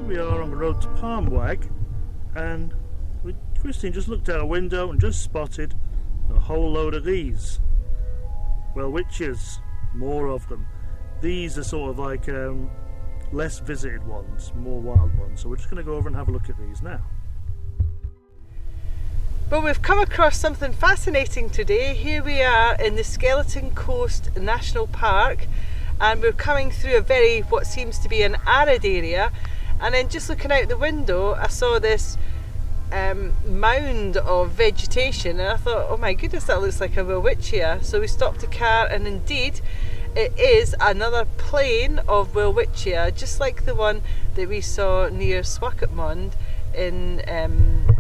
we are on the road to Palmwag, and Christine just looked out a window and just spotted a whole load of these Welwitchias, more of them. These are sort of like less visited ones, more wild ones, so we're just going to go over and have a look at these now. Well, we've come across something fascinating today. Here we are in the Skeleton Coast National Park, and we're coming through a very, what seems to be an arid area, and then just looking out the window I saw this mound of vegetation, and I thought, oh my goodness, that looks like a Welwitschia. So we stopped the car, and indeed it is another plain of Welwitschia, just like the one that we saw near Swakopmund in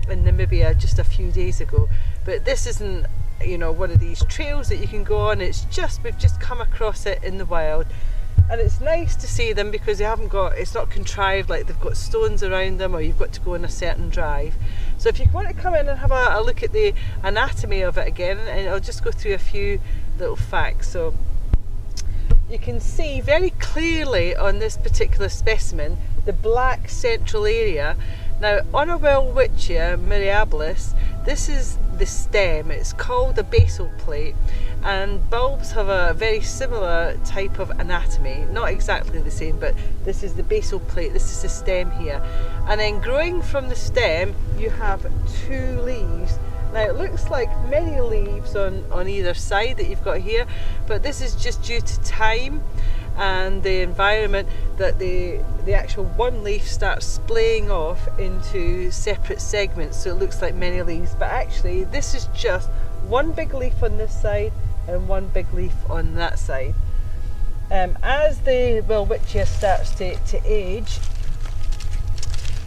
Namibia just a few days ago. But this isn't, you know, one of these trails that you can go on. It's just, we've just come across it in the wild, and it's nice to see them because they haven't got, it's not contrived like they've got stones around them or you've got to go on a certain drive. So if you want to come in and have a look at the anatomy of it again, and I'll just go through a few little facts. So you can see very clearly on this particular specimen the black central area. Now on a Welwitschia myriabilis, this is the stem. It's called a basal plate, and bulbs have a very similar type of anatomy, not exactly the same, but this is the basal plate, this is the stem here, and then growing from the stem you have two leaves. Now it looks like many leaves on either side that you've got here, but this is just due to time and the environment that the actual one leaf starts splaying off into separate segments, so it looks like many leaves, but actually this is just one big leaf on this side and one big leaf on that side. As the Welwitschia starts to age,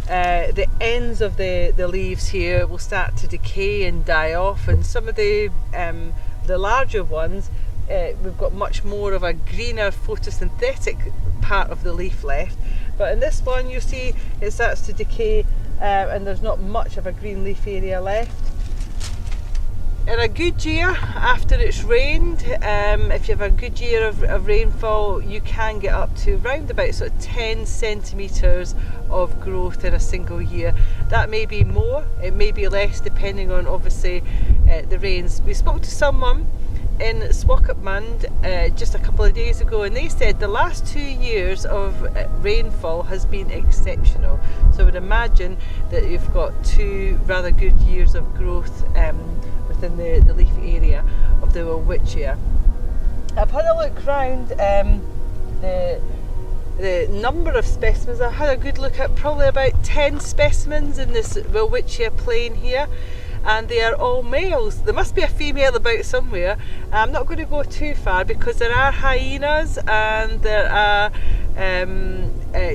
the ends of the leaves here will start to decay and die off, and some of the larger ones, we've got much more of a greener photosynthetic part of the leaf left, but in this one you see it starts to decay and there's not much of a green leaf area left. In a good year, after it's rained, if you have a good year of rainfall, you can get up to around about sort of 10 centimetres of growth in a single year. That may be more, it may be less, depending on obviously the rains. We spoke to someone in Swakopmund just a couple of days ago, and they said the last 2 years of rainfall has been exceptional. So I would imagine that you've got 2 rather good years of growth within the leaf area of the Welwitschia. I've had a look round the number of specimens. I had a good look at probably about 10 specimens in this Welwitschia plain here, and they are all males. There must be a female about somewhere. I'm not going to go too far because there are hyenas and there are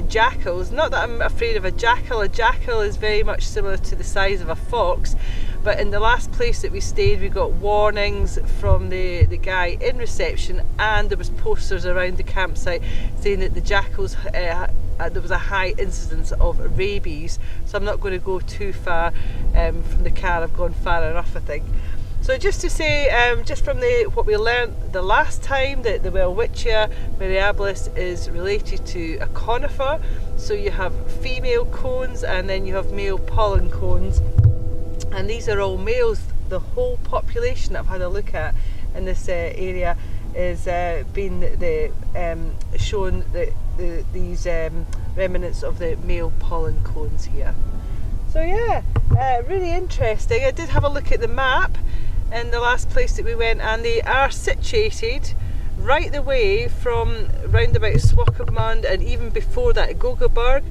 jackals. Not that I'm afraid of a jackal. A jackal is very much similar to the size of a fox, but in the last place that we stayed we got warnings from the guy in reception, and there was posters around the campsite saying that the jackals, there was a high incidence of rabies. So I'm not going to go too far from the car. I've gone far enough, I think. So just to say, just from what we learned the last time, that the Welwitschia myriabilis is related to a conifer. So you have female cones and then you have male pollen cones, and these are all males. The whole population that I've had a look at in this area is been shown these remnants of the male pollen cones here. So yeah, really interesting. I did have a look at the map in the last place that we went, and they are situated right the way from round about Swakopmund, and even before that Gogaberg,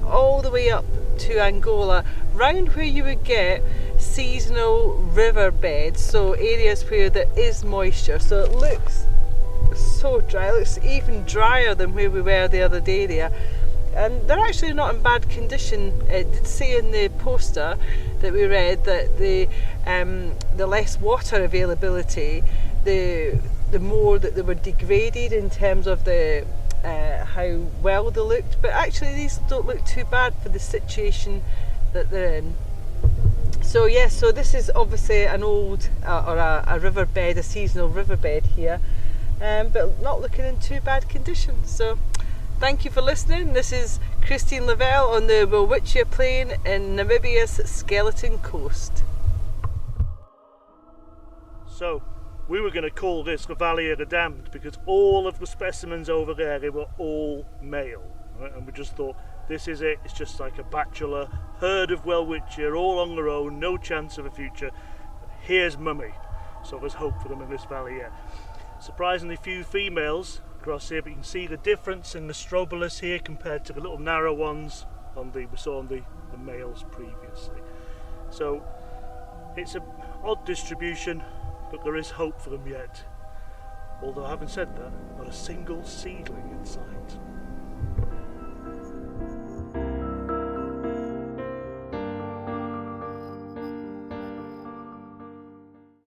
all the way up to Angola, round where you would get seasonal river beds, so areas where there is moisture. So it looks so dry, it looks even drier than where we were the other day there. And they're actually not in bad condition. It did say in the poster that we read that the less water availability, the more that they were degraded in terms of the how well they looked. But actually these don't look too bad for the situation that they're in. So yes, so this is obviously an old or a riverbed, a seasonal riverbed here, but not looking in too bad condition. So Thank you for listening. This is Christine Lavelle on the Welwitschia Plain in Namibia's Skeleton Coast. So, we were going to call this the Valley of the Damned because all of the specimens over there, they were all male. Right? And we just thought, this is it. It's just like a bachelor herd of Welwitschia all on their own, no chance of a future. Here's mummy. So there's hope for them in this valley here. Surprisingly few females across here, but you can see the difference in the strobilus here compared to the little narrow ones we saw on the males previously. So it's an odd distribution, but there is hope for them yet. Although having said that, not a single seedling in sight.